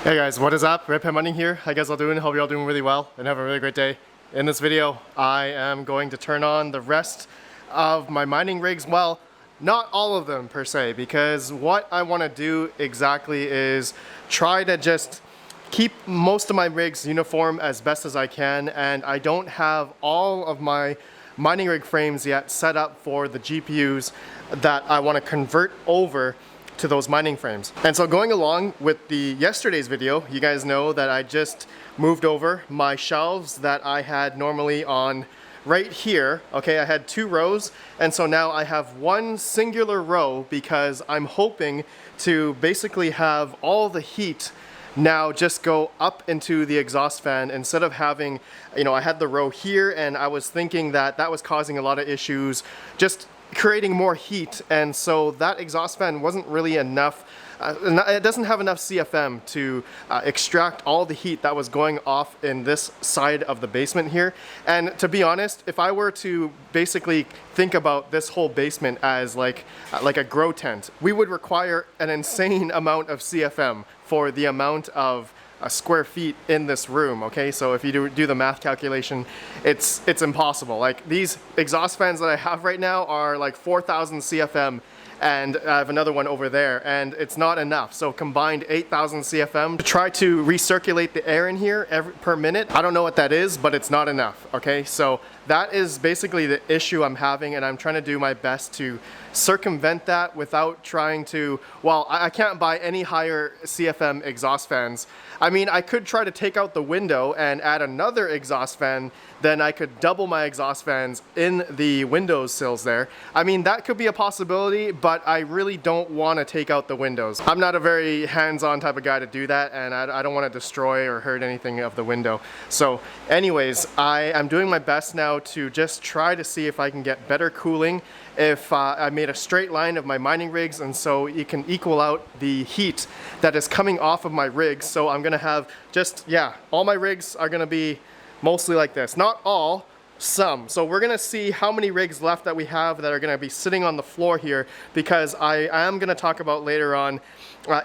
Hey guys, what is up? RedPandaMining here. How you guys all doing? Hope you're all doing really well and have a really great day. In this video, I am going to turn on the rest of my mining rigs. Well, not all of them per se, because what I want to do exactly is try to just keep most of my rigs uniform as best as I can, and I don't have all of my mining rig frames yet set up for the GPUs that I want to convert over to those mining frames. And so going along with the yesterday's video, you guys know that I just moved over my shelves that I had normally on right here. Okay, I had 2 rows, and so now I have one singular row because I'm hoping to basically have all the heat now just go up into the exhaust fan instead of having, I had the row here and I was thinking that that was causing a lot of issues, just creating more heat, and so that exhaust fan wasn't really enough. It doesn't have enough CFM to extract all the heat that was going off in this side of the basement here. And to be honest, if I were to basically think about this whole basement as like a grow tent, we would require an insane amount of CFM for the amount of square feet in this room. Okay, so if you do the math calculation, it's impossible. Like, these exhaust fans that I have right now are like 4,000 CFM, and I have another one over there, and it's not enough. So combined 8,000 CFM to try to recirculate the air in here per minute. I don't know what that is, but it's not enough. Okay, so that is basically the issue I'm having, and I'm trying to do my best to circumvent that without trying to, well, I can't buy any higher CFM exhaust fans. I mean, I could try to take out the window and add another exhaust fan, then I could double my exhaust fans in the windows sills there. I mean, that could be a possibility, but I really don't want to take out the windows. I'm not a very hands-on type of guy to do that, and I don't want to destroy or hurt anything of the window. So anyways, I am doing my best now to just try to see if I can get better cooling if I made a straight line of my mining rigs, and so you can equal out the heat that is coming off of my rigs. So I'm gonna have just, all my rigs are gonna be mostly like this. Not all, some. So we're gonna see how many rigs left that we have that are gonna be sitting on the floor here, because I am gonna talk about later on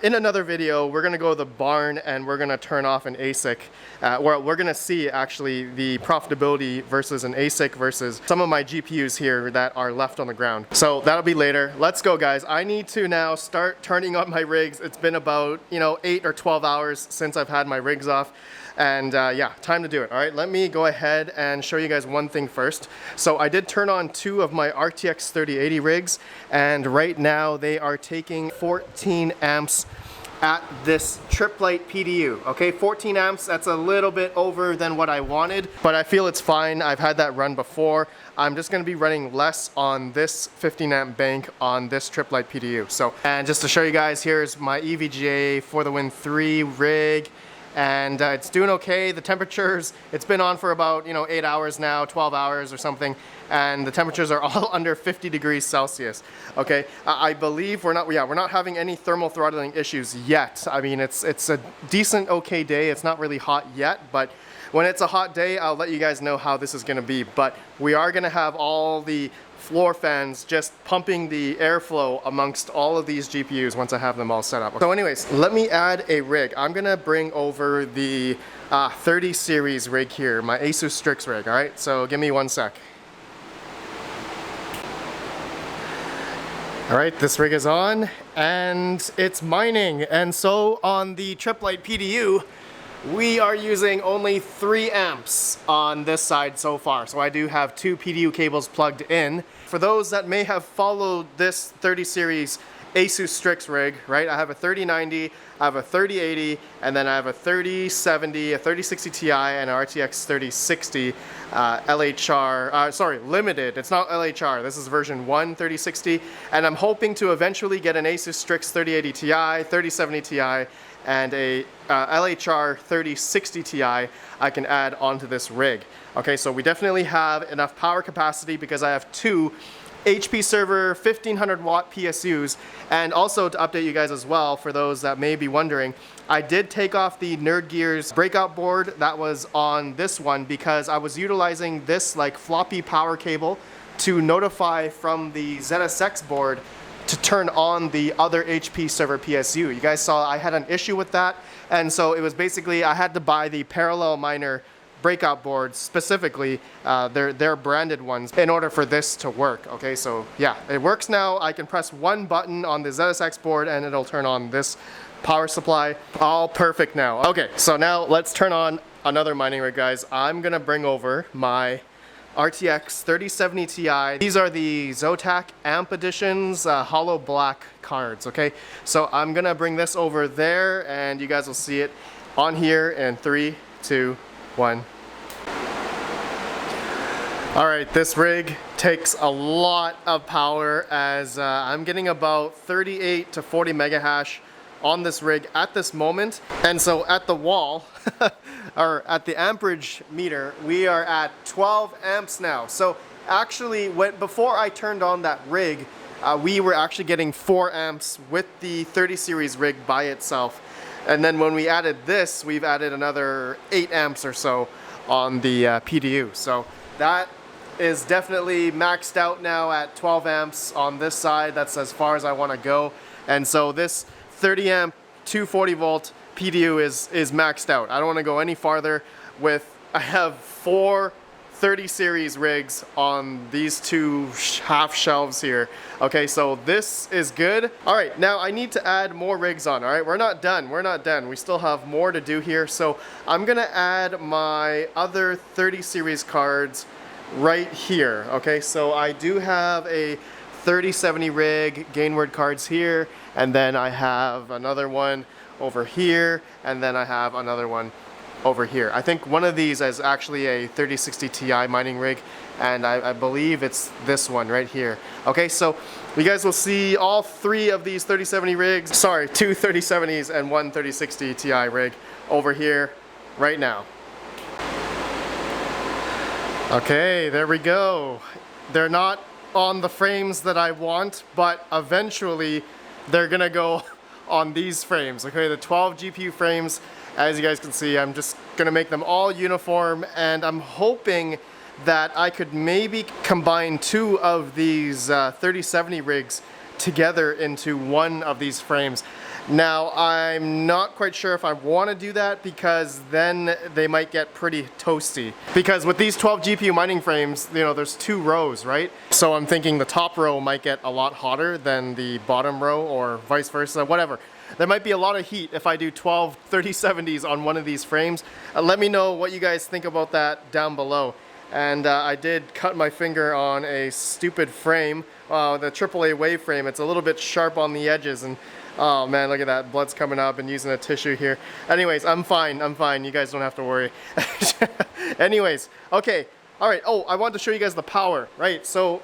in another video, we're gonna go to the barn and we're gonna turn off an ASIC. Where we're gonna see actually the profitability versus an ASIC versus some of my GPUs here that are left on the ground. So that'll be later. Let's go, guys. I need to now start turning on my rigs. It's been about 8 or 12 hours since I've had my rigs off. And time to do it. All right, let me go ahead and show you guys one thing first. So I did turn on 2 of my RTX 3080 rigs, and right now they are taking 14 amps at this triplet PDU. Okay, 14 amps, that's a little bit over than what I wanted, but I feel it's fine. I've had that run before. I'm just gonna be running less on this 15 amp bank on this triplet PDU. So, and just to show you guys, here's my EVGA for the Win 3 rig. And it's doing okay. The temperatures, it's been on for about 8 hours now, 12 hours or something, and the temperatures are all under 50 degrees Celsius. Okay, I believe we're not having any thermal throttling issues yet. I mean, it's a decent okay day. It's not really hot yet, but when it's a hot day, I'll let you guys know how this is gonna be. But we are gonna have all the floor fans just pumping the airflow amongst all of these GPUs once I have them all set up. So anyways, let me add a rig. I'm gonna bring over the 30 series rig here, my Asus Strix rig, all right? So give me one sec. All right, this rig is on and it's mining. And so on the triplet PDU, we are using only 3 amps on this side so far. So I do have 2 PDU cables plugged in. For those that may have followed this 30 series Asus Strix rig, right? I have a 3090, I have a 3080, and then I have a 3070, a 3060 Ti, and an RTX 3060 LHR, limited. It's not LHR. This is version 1 3060, and I'm hoping to eventually get an Asus Strix 3080 Ti, 3070 Ti, and a LHR 3060 Ti I can add onto this rig. Okay, so we definitely have enough power capacity because I have two HP server 1500 watt PSUs. And also to update you guys as well, for those that may be wondering, I did take off the NerdGear's breakout board that was on this one because I was utilizing this like floppy power cable to notify from the ZSX board to turn on the other HP server PSU. You guys saw I had an issue with that, and so it was basically I had to buy the parallel miner breakout boards, specifically their branded ones, in order for this to work. Okay, so yeah, it works now. I can press one button on the ZSX board and it'll turn on this power supply. All perfect now. Okay, so now let's turn on another mining rig, guys. I'm gonna bring over my RTX 3070 Ti. These are the Zotac Amp Editions hollow black cards, okay? So I'm gonna bring this over there and you guys will see it on here in 3, 2, 1. Alright, this rig takes a lot of power as I'm getting about 38 to 40 mega hash on this rig at this moment. And so at the wall, or at the amperage meter, we are at 12 amps now. So actually, before I turned on that rig, we were actually getting 4 amps with the 30 series rig by itself. And then when we added this, we've added another 8 amps or so on the PDU. So that is definitely maxed out now at 12 amps on this side. That's as far as I want to go. And so this 30 amp 240 volt PDU is maxed out. I don't want to go any farther with, I have 4 30 series rigs on these two half shelves here. Okay, so this is good. All right, now I need to add more rigs on. All right, we're not done. We still have more to do here. So I'm gonna add my other 30 series cards right here. Okay, so I do have a 3070 rig gainward cards here, and then I have another one over here, and then I have another one over here. I think one of these is actually a 3060 Ti mining rig, and I believe it's this one right here. Okay, so you guys will see all 3 of these 3070 rigs, sorry, 2 3070s and 1 3060 Ti rig over here right now. Okay, there we go. They're not on the frames that I want, but eventually they're gonna go on these frames. Okay, the 12 GPU frames. As you guys can see, I'm just gonna make them all uniform, and I'm hoping that I could maybe combine 2 of these 3070 rigs together into one of these frames. Now, I'm not quite sure if I want to do that because then they might get pretty toasty. Because with these 12 GPU mining frames, you know, there's 2 rows, right? So I'm thinking the top row might get a lot hotter than the bottom row, or vice versa, whatever. There might be a lot of heat if I do 12 3070s on one of these frames. Let me know what you guys think about that down below. And I did cut my finger on a stupid frame, the AAA wave frame. It's a little bit sharp on the edges, and oh man, look at that, blood's coming up, and using a tissue here. Anyways, I'm fine, you guys don't have to worry. Anyways, okay, all right, oh, I wanted to show you guys the power, right? So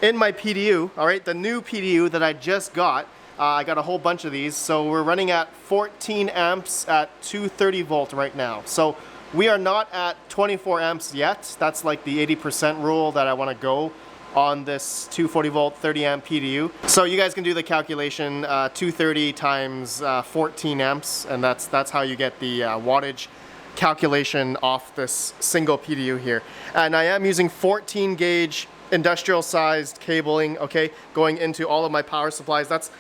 in my PDU, all right, the new PDU that I just got, I got a whole bunch of these, so we're running at 14 amps at 230 volt right now. So we are not at 24 amps yet. That's like the 80% rule that I want to go on this 240 volt 30 amp PDU. So you guys can do the calculation, 230 times 14 amps, and that's how you get the wattage calculation off this single PDU here. And I am using 14 gauge industrial sized cabling, okay, going into all of my power supplies. That's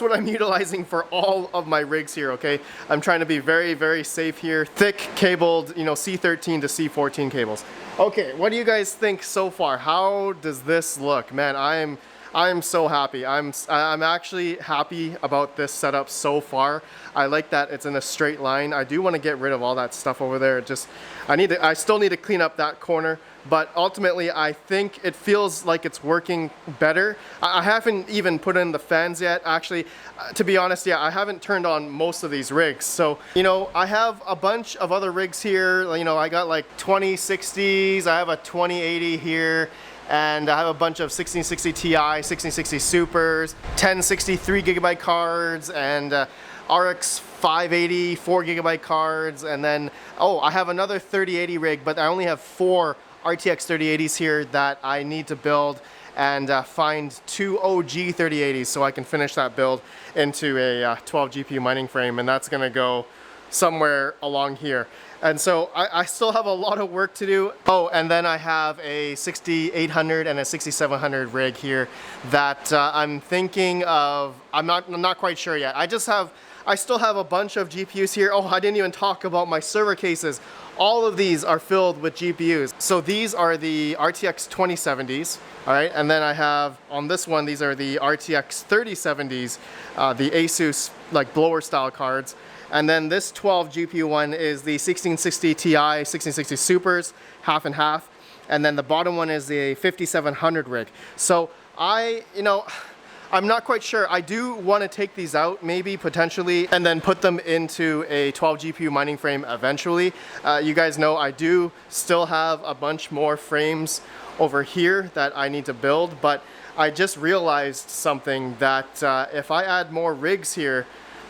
what I'm utilizing for all of my rigs here, okay? I'm trying to be very, very safe here. Thick cabled, you know, C13 to C14 cables. Okay, what do you guys think so far? How does this look? Man, I'm so happy. I'm actually happy about this setup so far. I like that it's in a straight line. I do want to get rid of all that stuff over there. I still need to clean up that corner, but ultimately I think it feels like it's working better. I haven't even put in the fans yet. Actually, to be honest, yeah, I haven't turned on most of these rigs. So, you know, I have a bunch of other rigs here. You know, I got like 2060s, I have a 2080 here, and I have a bunch of 1660 Ti, 1660 Supers, 1060 3GB cards, and RX 580 4GB cards, and then, oh, I have another 3080 rig, but I only have 4 RTX 3080s here that I need to build and find 2 OG 3080s so I can finish that build into a 12 GPU mining frame, and that's gonna go somewhere along here. And so I still have a lot of work to do. Oh, and then I have a 6800 and a 6700 rig here that I'm thinking of. I'm not quite sure yet. I still have a bunch of GPUs here. Oh, I didn't even talk about my server cases. All of these are filled with GPUs. So these are the RTX 2070s, all right? And then I have, on this one, these are the RTX 3070s, the Asus like blower style cards. And then this 12 GPU one is the 1660 Ti, 1660 Supers, half and half. And then the bottom one is the 5700 rig. So I'm not quite sure. I do want to take these out, maybe potentially, and then put them into a 12 GPU mining frame eventually. You guys know I do still have a bunch more frames over here that I need to build, but I just realized something that if I add more rigs here,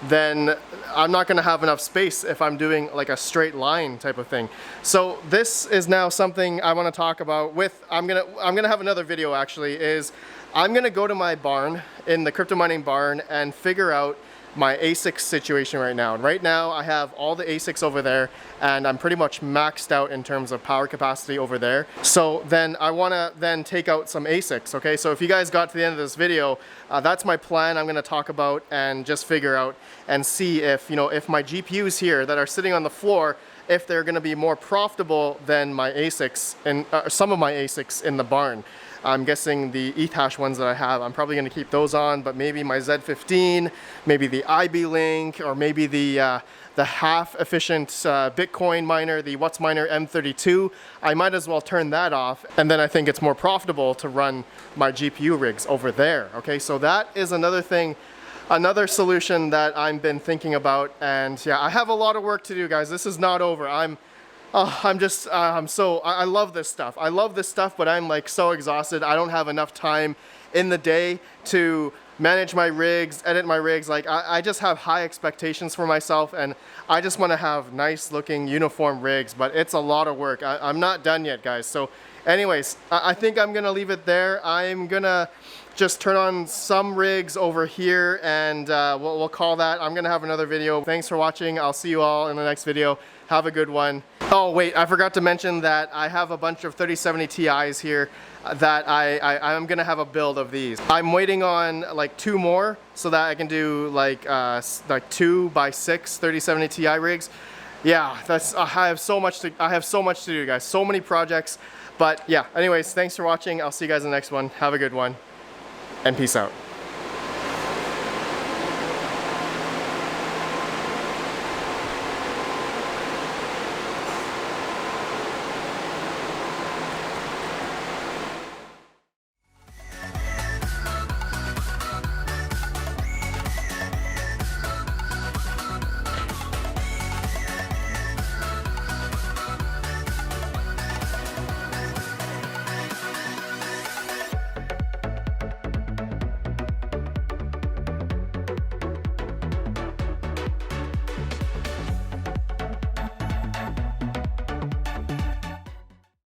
then I'm not going to have enough space if I'm doing like a straight line type of thing. So this is now something I want to talk about with, I'm gonna have another video actually, is I'm gonna go to my barn, in the crypto mining barn, and figure out my ASIC situation right now. And right now I have all the ASICs over there, and I'm pretty much maxed out in terms of power capacity over there. So then I wanna then take out some ASICs, okay? So if you guys got to the end of this video, that's my plan. I'm gonna talk about and just figure out and see if, you know, if my GPUs here that are sitting on the floor, if they're gonna be more profitable than my ASICs, and some of my ASICs in the barn. I'm guessing the ETH ones that I have, I'm probably gonna keep those on, but maybe my Z15, maybe the IB Link, or maybe the half efficient Bitcoin miner, the WhatsMiner M32, I might as well turn that off, and then I think it's more profitable to run my GPU rigs over there, okay? So that is another thing, another solution that I've been thinking about, and yeah, I have a lot of work to do, guys. This is not over. I love this stuff. I love this stuff, but I'm like so exhausted. I don't have enough time in the day to manage my rigs, edit my rigs. Like I just have high expectations for myself, and I just want to have nice looking uniform rigs, but it's a lot of work. I'm not done yet, guys. So anyways, I think I'm gonna leave it there. I'm gonna just turn on some rigs over here, and we'll call that. I'm gonna have another video. Thanks for watching. I'll see you all in the next video. Have a good one. Oh wait, I forgot to mention that I have a bunch of 3070 Ti's here that I'm gonna have a build of these. I'm waiting on like 2 more so that I can do like 2x6 3070 Ti rigs. Yeah, I have so much to do, guys. So many projects. But yeah, anyways, thanks for watching. I'll see you guys in the next one. Have a good one, and peace out.